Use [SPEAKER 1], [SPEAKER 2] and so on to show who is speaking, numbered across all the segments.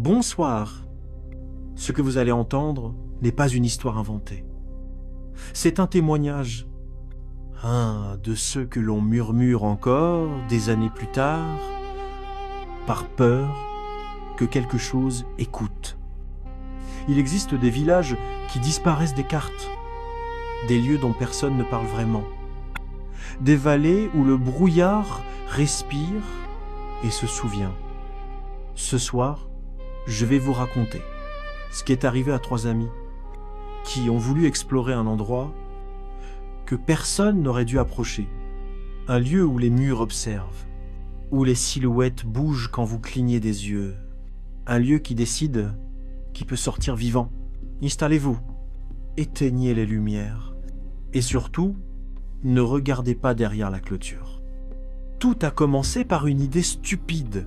[SPEAKER 1] Bonsoir. Ce que vous allez entendre n'est pas une histoire inventée. C'est un témoignage de ceux que l'on murmure encore des années plus tard, par peur que quelque chose écoute. Il existe des villages qui disparaissent des cartes, des lieux dont personne ne parle vraiment, des vallées où le brouillard respire et se souvient. Ce soir, je vais vous raconter ce qui est arrivé à 3 amis qui ont voulu explorer un endroit que personne n'aurait dû approcher, un lieu où les murs observent, où les silhouettes bougent quand vous clignez des yeux, un lieu qui décide qui peut sortir vivant. Installez-vous, éteignez les lumières et surtout, ne regardez pas derrière la clôture. Tout a commencé par une idée stupide,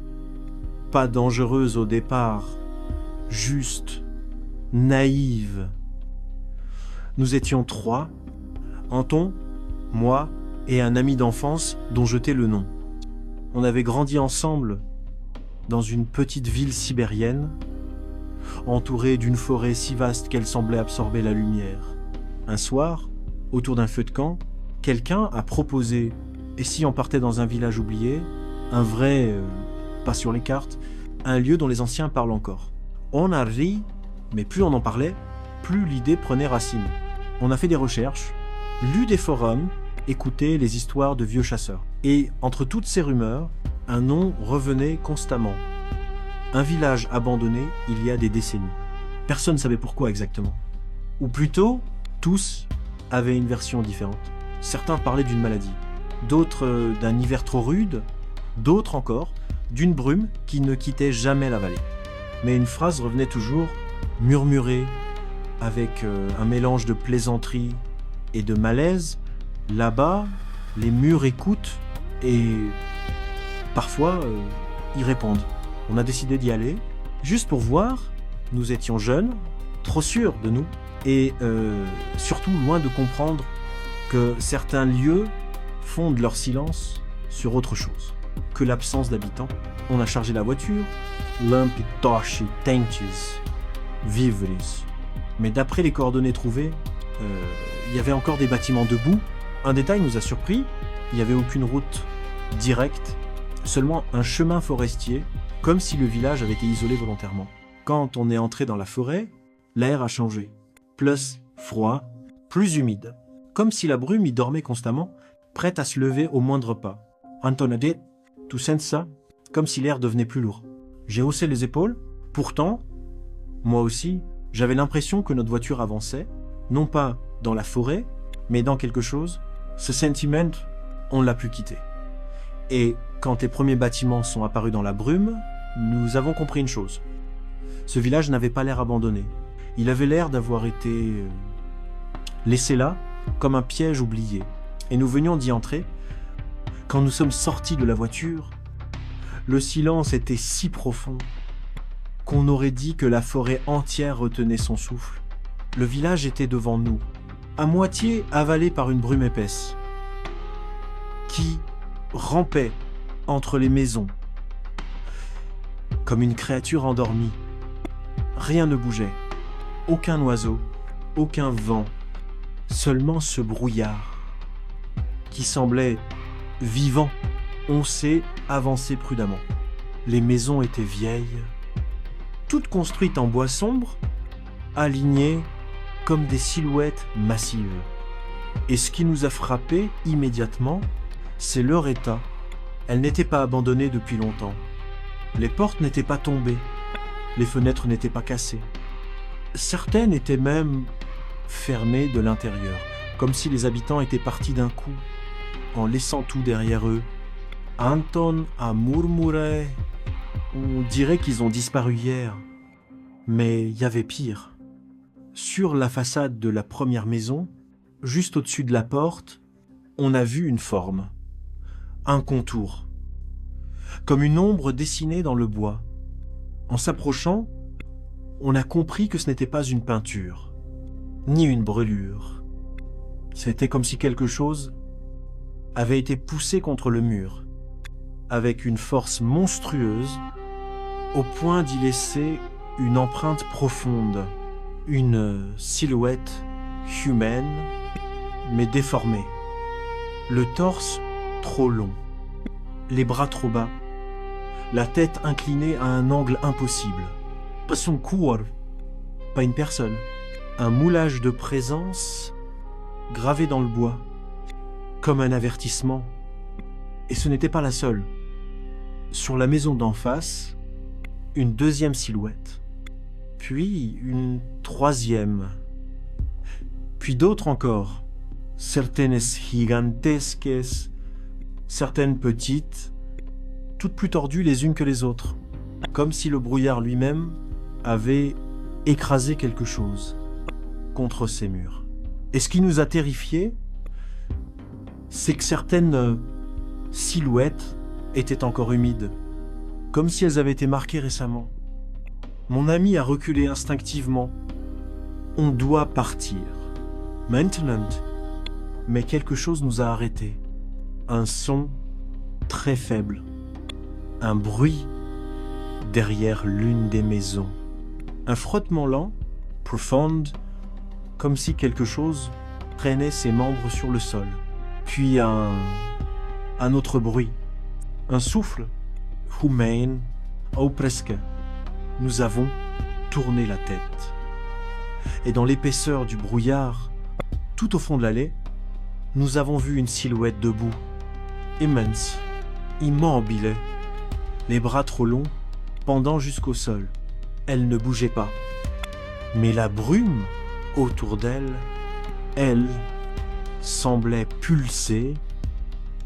[SPEAKER 1] pas dangereuse au départ, juste, naïve. Nous étions 3, Anton, moi et un ami d'enfance dont je tais le nom. On avait grandi ensemble dans une petite ville sibérienne, entourée d'une forêt si vaste qu'elle semblait absorber la lumière. Un soir, autour d'un feu de camp, quelqu'un a proposé, et si on partait dans un village oublié, un vrai, pas sur les cartes, un lieu dont les anciens parlent encore. On a ri, mais plus on en parlait, plus l'idée prenait racine. On a fait des recherches, lu des forums, écouté les histoires de vieux chasseurs. Et entre toutes ces rumeurs, un nom revenait constamment. Un village abandonné il y a des décennies. Personne ne savait pourquoi exactement. Ou plutôt, tous avaient une version différente. Certains parlaient d'une maladie, d'autres d'un hiver trop rude, d'autres encore d'une brume qui ne quittait jamais la vallée. Mais une phrase revenait toujours, murmurée, avec un mélange de plaisanterie et de malaise. Là-bas, les murs écoutent et parfois y répondent. On a décidé d'y aller, juste pour voir. Nous étions jeunes, trop sûrs de nous, et surtout loin de comprendre que certains lieux fondent leur silence sur autre chose que l'absence d'habitants. On a chargé la voiture, Lampitoshi Tentes Vivris. Mais d'après les coordonnées trouvées, il y avait encore des bâtiments debout. Un détail nous a surpris, il n'y avait aucune route directe, seulement un chemin forestier, comme si le village avait été isolé volontairement. Quand on est entré dans la forêt, l'air a changé. Plus froid, plus humide. Comme si la brume y dormait constamment, prête à se lever au moindre pas. Anton a dit, tu sens ça? Comme si l'air devenait plus lourd. J'ai haussé les épaules. Pourtant, moi aussi, j'avais l'impression que notre voiture avançait, non pas dans la forêt, mais dans quelque chose. Ce sentiment, on ne l'a plus quitté. Et quand les premiers bâtiments sont apparus dans la brume, nous avons compris une chose. Ce village n'avait pas l'air abandonné. Il avait l'air d'avoir été laissé là, comme un piège oublié. Et nous venions d'y entrer. Quand nous sommes sortis de la voiture, le silence était si profond qu'on aurait dit que la forêt entière retenait son souffle. Le village était devant nous, à moitié avalé par une brume épaisse, qui rampait entre les maisons, comme une créature endormie. Rien ne bougeait, aucun oiseau, aucun vent, seulement ce brouillard, qui semblait vivant. On s'est avancé prudemment. Les maisons étaient vieilles, toutes construites en bois sombre, alignées comme des silhouettes massives. Et ce qui nous a frappé immédiatement, c'est leur état. Elles n'étaient pas abandonnées depuis longtemps. Les portes n'étaient pas tombées, les fenêtres n'étaient pas cassées. Certaines étaient même fermées de l'intérieur, comme si les habitants étaient partis d'un coup, en laissant tout derrière eux. Anton a murmuré. On dirait qu'ils ont disparu hier. Mais il y avait pire. Sur la façade de la première maison, juste au-dessus de la porte, on a vu une forme, un contour, comme une ombre dessinée dans le bois. En s'approchant, on a compris que ce n'était pas une peinture, ni une brûlure. C'était comme si quelque chose avait été poussé contre le mur, avec une force monstrueuse, au point d'y laisser une empreinte profonde, une silhouette humaine, mais déformée. Le torse trop long, les bras trop bas, la tête inclinée à un angle impossible. Pas son corps, pas une personne. Un moulage de présence gravé dans le bois, comme un avertissement. Et ce n'était pas la seule. Sur la maison d'en face, une deuxième silhouette, puis une troisième, puis d'autres encore, certaines gigantesques, certaines petites, toutes plus tordues les unes que les autres, comme si le brouillard lui-même avait écrasé quelque chose contre ces murs. Et ce qui nous a terrifiés, c'est que certaines silhouettes étaient encore humides, comme si elles avaient été marquées récemment. Mon ami a reculé instinctivement. On doit partir. Maintenant. Mais quelque chose nous a arrêtés. Un son très faible. Un bruit derrière l'une des maisons. Un frottement lent, profond, comme si quelque chose traînait ses membres sur le sol. Puis un autre bruit. Un souffle. Humain, ou presque. Nous avons tourné la tête. Et dans l'épaisseur du brouillard, tout au fond de l'allée, nous avons vu une silhouette debout, immense, immobile, les bras trop longs, pendant jusqu'au sol. Elle ne bougeait pas. Mais la brume autour d'elle, elle, semblait pulser,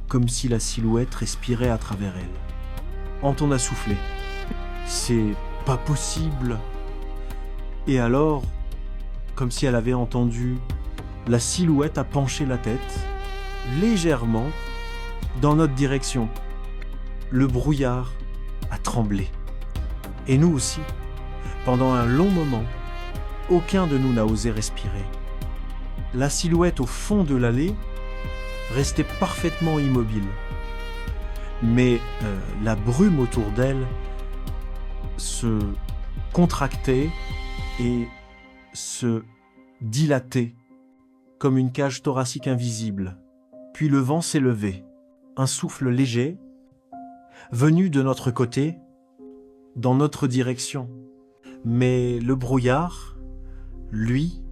[SPEAKER 1] comme si la silhouette respirait à travers elle. Anton a soufflé. C'est pas possible. Et alors, comme si elle avait entendu, la silhouette a penché la tête, légèrement, dans notre direction. Le brouillard a tremblé. Et nous aussi. Pendant un long moment, aucun de nous n'a osé respirer. La silhouette au fond de l'allée restait parfaitement immobile. Mais la brume autour d'elle se contractait et se dilatait comme une cage thoracique invisible. Puis le vent s'est levé, un souffle léger, venu de notre côté, dans notre direction. Mais le brouillard, lui,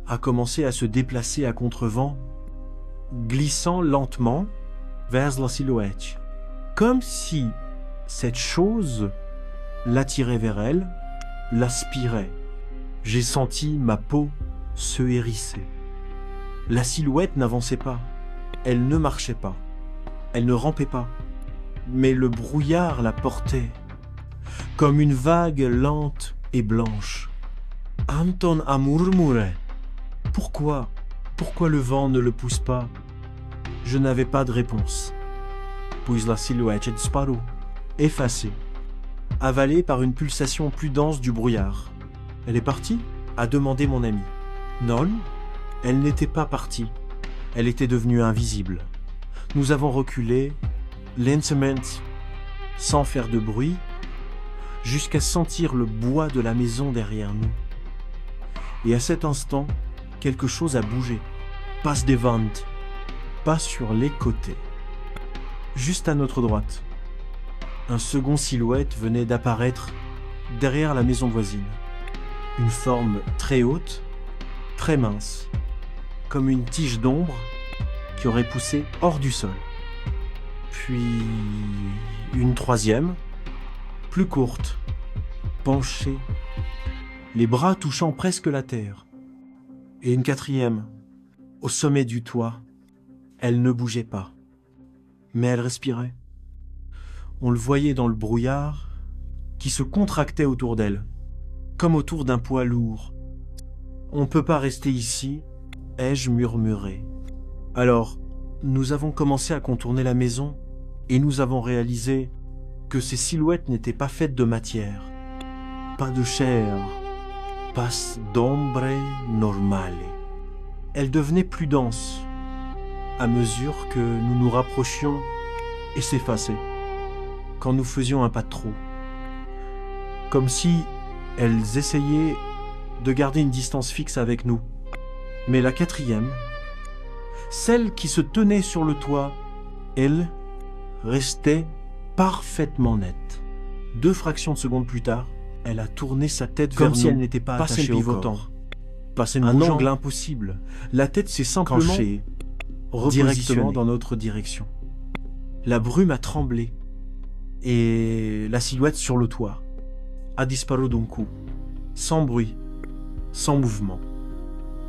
[SPEAKER 1] a commencé à se déplacer à contre-vent, glissant lentement vers la silhouette, comme si cette chose l'attirait vers elle, l'aspirait. J'ai senti ma peau se hérisser. La silhouette n'avançait pas, elle ne marchait pas, elle ne rampait pas, mais le brouillard la portait, comme une vague lente et blanche. Anton a murmuré. Pourquoi le vent ne le pousse pas? Je n'avais pas de réponse. Puis la silhouette est disparue, effacée, avalée par une pulsation plus dense du brouillard. Elle est partie? A demandé mon ami. Non, elle n'était pas partie. Elle était devenue invisible. Nous avons reculé, lentement, sans faire de bruit, jusqu'à sentir le bois de la maison derrière nous. Et à cet instant, quelque chose a bougé. Pas devant, pas sur les côtés. Juste à notre droite. Un second silhouette venait d'apparaître derrière la maison voisine. Une forme très haute, très mince, comme une tige d'ombre qui aurait poussé hors du sol. Puis une troisième, plus courte, penchée, les bras touchant presque la terre. Et une quatrième, au sommet du toit. Elle ne bougeait pas, mais elle respirait. On le voyait dans le brouillard qui se contractait autour d'elle, comme autour d'un poids lourd. On ne peut pas rester ici, ai-je murmuré. Alors, nous avons commencé à contourner la maison et nous avons réalisé que ces silhouettes n'étaient pas faites de matière, pas de chair, pas d'ombre normale. Elles devenaient plus denses à mesure que nous nous rapprochions et s'effaçaient quand nous faisions un pas de trop. Comme si Elles essayaient de garder une distance fixe avec nous. Mais la quatrième, celle qui se tenait sur le toit, elle restait parfaitement nette. 2 fractions de seconde plus tard, elle a tourné sa tête vers nous,
[SPEAKER 2] comme si elle n'était pas attachée au
[SPEAKER 1] corps.
[SPEAKER 2] Pas celle
[SPEAKER 1] Un
[SPEAKER 2] bougeant.
[SPEAKER 1] angle impossible. La tête s'est simplement
[SPEAKER 2] Penchée,
[SPEAKER 1] directement
[SPEAKER 2] repositionnée.
[SPEAKER 1] dans notre direction. La brume a tremblé et la silhouette sur le toit a disparu d'un coup, sans bruit, sans mouvement,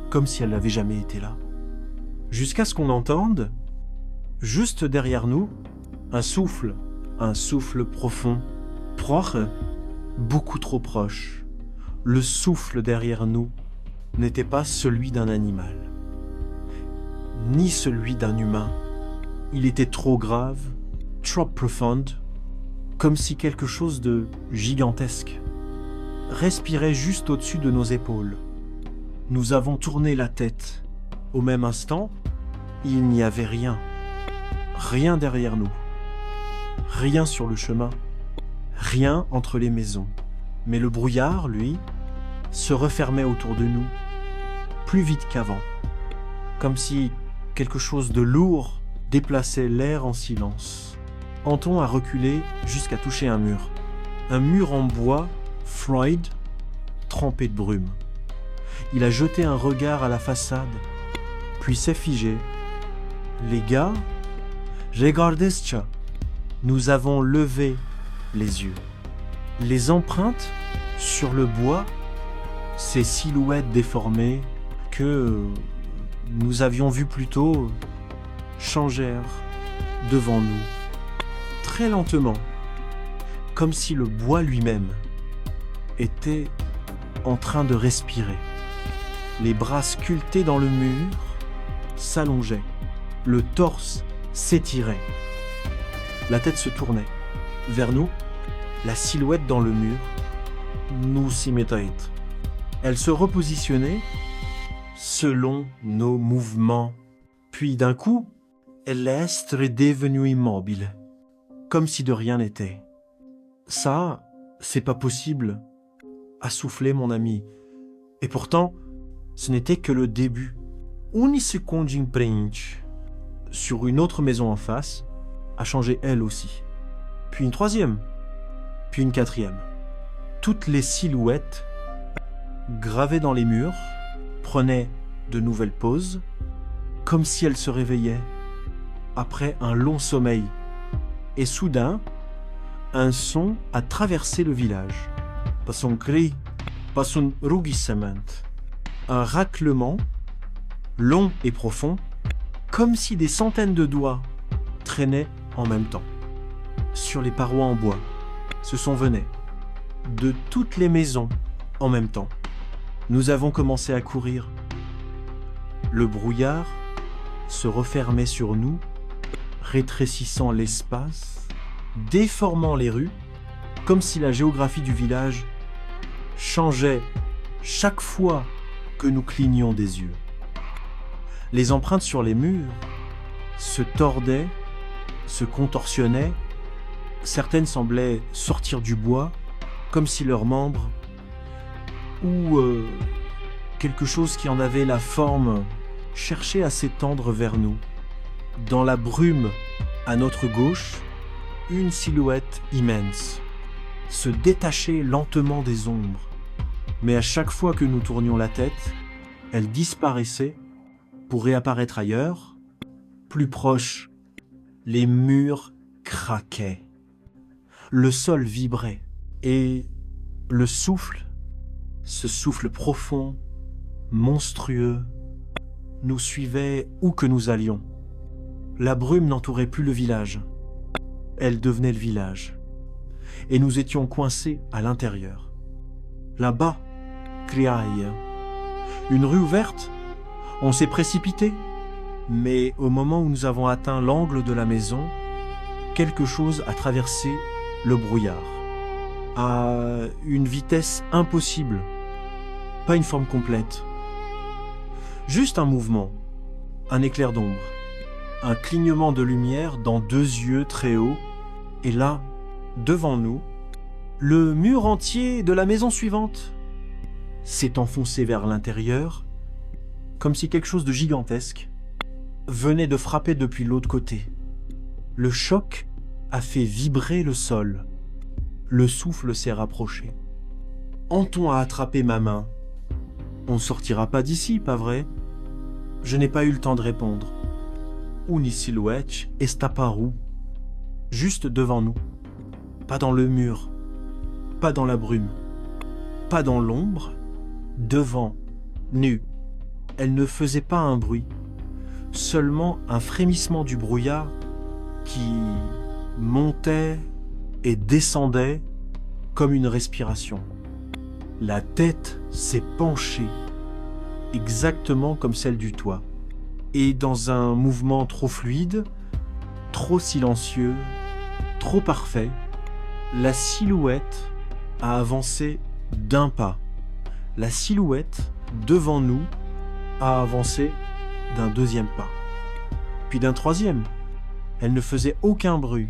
[SPEAKER 1] comme si elle n'avait jamais été là. Jusqu'à ce qu'on entende, juste derrière nous, un souffle profond, proche, beaucoup trop proche. Le souffle derrière nous n'était pas celui d'un animal, ni celui d'un humain. Il était trop grave, trop profond, comme si quelque chose de gigantesque respirait juste au-dessus de nos épaules. Nous avons tourné la tête. Au même instant, il n'y avait rien. Rien derrière nous. Rien sur le chemin. Rien entre les maisons. Mais le brouillard, lui, se refermait autour de nous, plus vite qu'avant. Comme si quelque chose de lourd déplaçait l'air en silence. Anton a reculé jusqu'à toucher un mur. Un mur en bois, Freud, trempé de brume. Il a jeté un regard à la façade, puis s'est figé. Les gars, regardez ça. Nous avons levé les yeux. Les empreintes sur le bois, ces silhouettes déformées que nous avions vues plus tôt, changèrent devant nous, très lentement, comme si le bois lui-même était en train de respirer. Les bras sculptés dans le mur s'allongeaient, le torse s'étirait. La tête se tournait vers nous, la silhouette dans le mur nous imitait. Elle se repositionnait selon nos mouvements. Puis d'un coup, elle est devenue immobile, comme si de rien n'était. Ça, c'est pas possible, a soufflé mon ami. Et pourtant, ce n'était que le début. Une seconde imprint sur une autre maison en face a changé elle aussi. Puis une troisième, puis une quatrième. Toutes les silhouettes gravées dans les murs prenaient de nouvelles pauses, comme si elles se réveillaient après un long sommeil. Et soudain, un son a traversé le village. Pas un cri, pas un rugissement. Un raclement, long et profond, comme si des centaines de doigts traînaient en même temps. Sur les parois en bois, ce son venait de toutes les maisons en même temps. Nous avons commencé à courir. Le brouillard se refermait sur nous, rétrécissant l'espace, déformant les rues, comme si la géographie du village changeait chaque fois que nous clignions des yeux. Les empreintes sur les murs se tordaient, se contorsionnaient. Certaines semblaient sortir du bois, comme si leurs membres ou quelque chose qui en avait la forme cherchait à s'étendre vers nous. Dans la brume, à notre gauche, une silhouette immense se détachait lentement des ombres. Mais à chaque fois que nous tournions la tête, elle disparaissait pour réapparaître ailleurs, plus proche. Les murs craquaient. Le sol vibrait et le souffle, ce souffle profond, monstrueux, nous suivait où que nous allions. La brume n'entourait plus le village. Elle devenait le village. Et nous étions coincés à l'intérieur. Là-bas, criaille. Une rue ouverte. On s'est précipité. Mais au moment où nous avons atteint l'angle de la maison, quelque chose a traversé le brouillard. À une vitesse impossible. Pas une forme complète. Juste un mouvement. Un éclair d'ombre. Un clignement de lumière dans 2 yeux très hauts. Et là, devant nous, Le mur entier de la maison suivante s'est enfoncé vers l'intérieur, comme si quelque chose de gigantesque venait de frapper depuis l'autre côté. Le choc a fait vibrer le sol. Le souffle s'est rapproché. Anton a attrapé ma main. On ne sortira pas d'ici, pas vrai? Je n'ai pas eu le temps de répondre. Une silhouette est apparue, juste devant nous. Pas dans le mur, pas dans la brume, pas dans l'ombre, devant, nue. Elle ne faisait pas un bruit, seulement un frémissement du brouillard qui montait et descendait comme une respiration. La tête s'est penchée, exactement comme celle du toit, et dans un mouvement trop fluide, trop silencieux, trop parfait, la silhouette a avancé d'un pas. La silhouette, devant nous, a avancé d'un deuxième pas, puis d'un troisième. Elle ne faisait aucun bruit,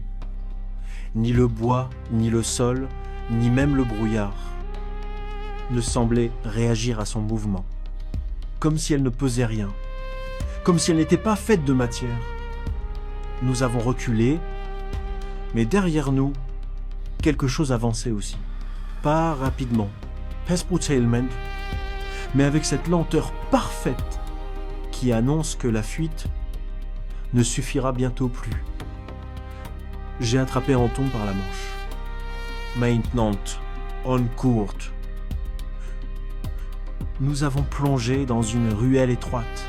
[SPEAKER 1] ni le bois, ni le sol, ni même le brouillard ne semblait réagir à son mouvement, comme si elle ne pesait rien, comme si elle n'était pas faite de matière. Nous avons reculé, mais derrière nous, quelque chose avançait aussi. Pas rapidement, pas brutalement, mais avec cette lenteur parfaite qui annonce que la fuite ne suffira bientôt plus. J'ai attrapé Anton par la manche. Maintenant, on court. Nous avons plongé dans une ruelle étroite.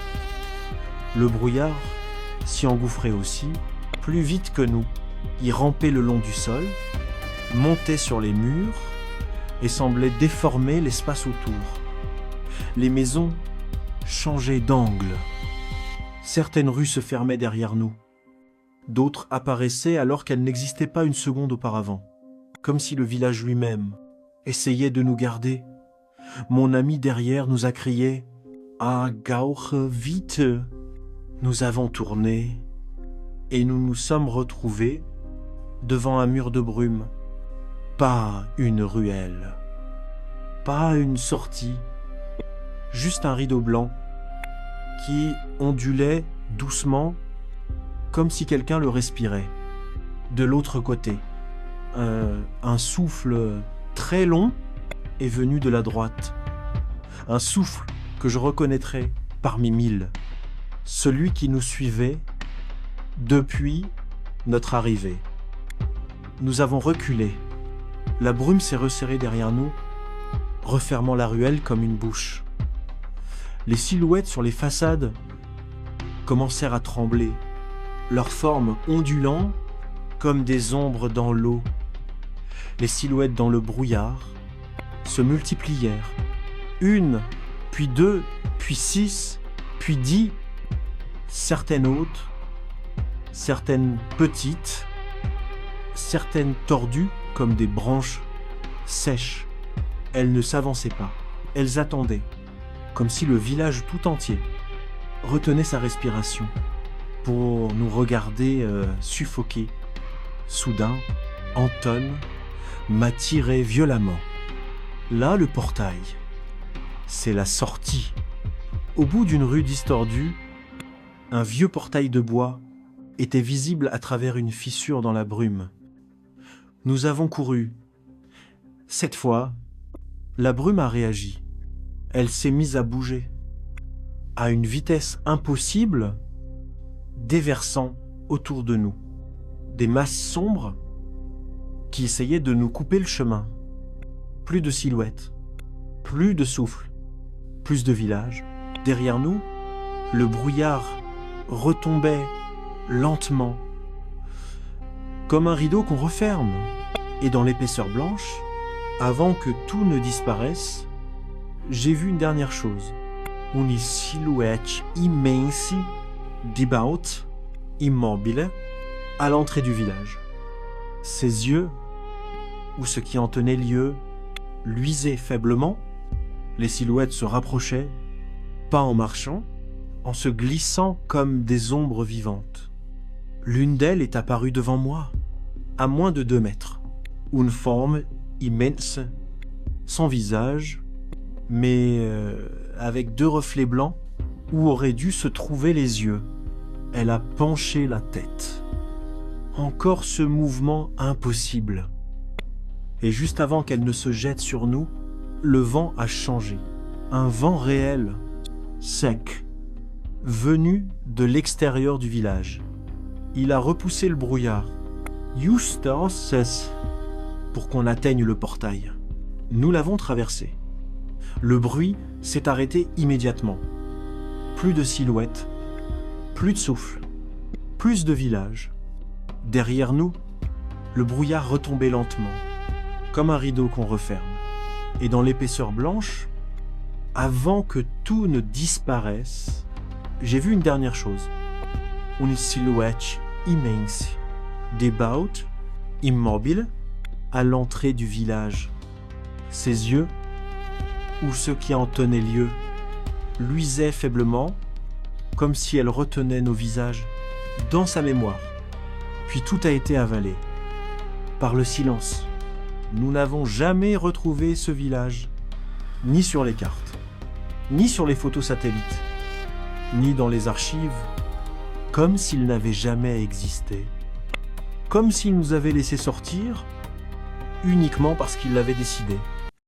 [SPEAKER 1] Le brouillard s'y engouffrait aussi, plus vite que nous. Il rampait le long du sol, montait sur les murs et semblait déformer l'espace autour. Les maisons changeaient d'angle. Certaines rues se fermaient derrière nous. D'autres apparaissaient alors qu'elles n'existaient pas une seconde auparavant, comme si le village lui-même essayait de nous garder. Mon ami derrière nous a crié « Ah, gauche, vite !» Nous avons tourné et nous nous sommes retrouvés devant un mur de brume. Pas une ruelle, pas une sortie, juste un rideau blanc qui ondulait doucement comme si quelqu'un le respirait. De l'autre côté, un souffle très long est venu de la droite. Un souffle que je reconnaîtrais parmi mille. Celui qui nous suivait depuis notre arrivée. Nous avons reculé. La brume s'est resserrée derrière nous, refermant la ruelle comme une bouche. Les silhouettes sur les façades commencèrent à trembler, leurs formes ondulant comme des ombres dans l'eau. Les silhouettes dans le brouillard se multiplièrent. Une, puis deux, puis 6, puis 10, certaines hautes, certaines petites, certaines tordues comme des branches sèches. Elles ne s'avançaient pas, elles attendaient, comme si le village tout entier retenait sa respiration pour nous regarder suffoquer. Soudain, Anton m'a tiré violemment. Là, le portail. C'est la sortie. Au bout d'une rue distordue, un vieux portail de bois était visible à travers une fissure dans la brume. Nous avons couru. Cette fois, la brume a réagi. Elle s'est mise à bouger. À une vitesse impossible, déversant autour de nous. Des masses sombres qui essayaient de nous couper le chemin. Plus de silhouettes, plus de souffle, plus de villages. Derrière nous, le brouillard retombait lentement, comme un rideau qu'on referme. Et dans l'épaisseur blanche, avant que tout ne disparaisse, j'ai vu une dernière chose. Une silhouette immense, débaute, immobile, à l'entrée du village. Ses yeux, ou ce qui en tenait lieu, luisaient faiblement. Les silhouettes se rapprochaient, pas en marchant, en se glissant comme des ombres vivantes. L'une d'elles est apparue devant moi, à moins de 2 mètres. Une forme immense, sans visage, mais avec 2 reflets blancs où auraient dû se trouver les yeux. Elle a penché la tête. Encore ce mouvement impossible. Et juste avant qu'elle ne se jette sur nous, le vent a changé. Un vent réel, sec, venu de l'extérieur du village. Il a repoussé le brouillard. Justus, pour qu'on atteigne le portail. Nous l'avons traversé. Le bruit s'est arrêté immédiatement. Plus de silhouettes, plus de souffle, plus de villages. Derrière nous, le brouillard retombait lentement, comme un rideau qu'on referme. Et dans l'épaisseur blanche, avant que tout ne disparaisse, j'ai vu une dernière chose. Une silhouette immense, débaute, immobile, à l'entrée du village. Ses yeux, ou ce qui en tenait lieu, luisaient faiblement, comme si elle retenait nos visages dans sa mémoire. Puis tout a été avalé par le silence. Nous n'avons jamais retrouvé ce village, ni sur les cartes, ni sur les photos satellites, ni dans les archives, comme s'il n'avait jamais existé, comme s'il nous avait laissé sortir uniquement parce qu'il l'avait décidé.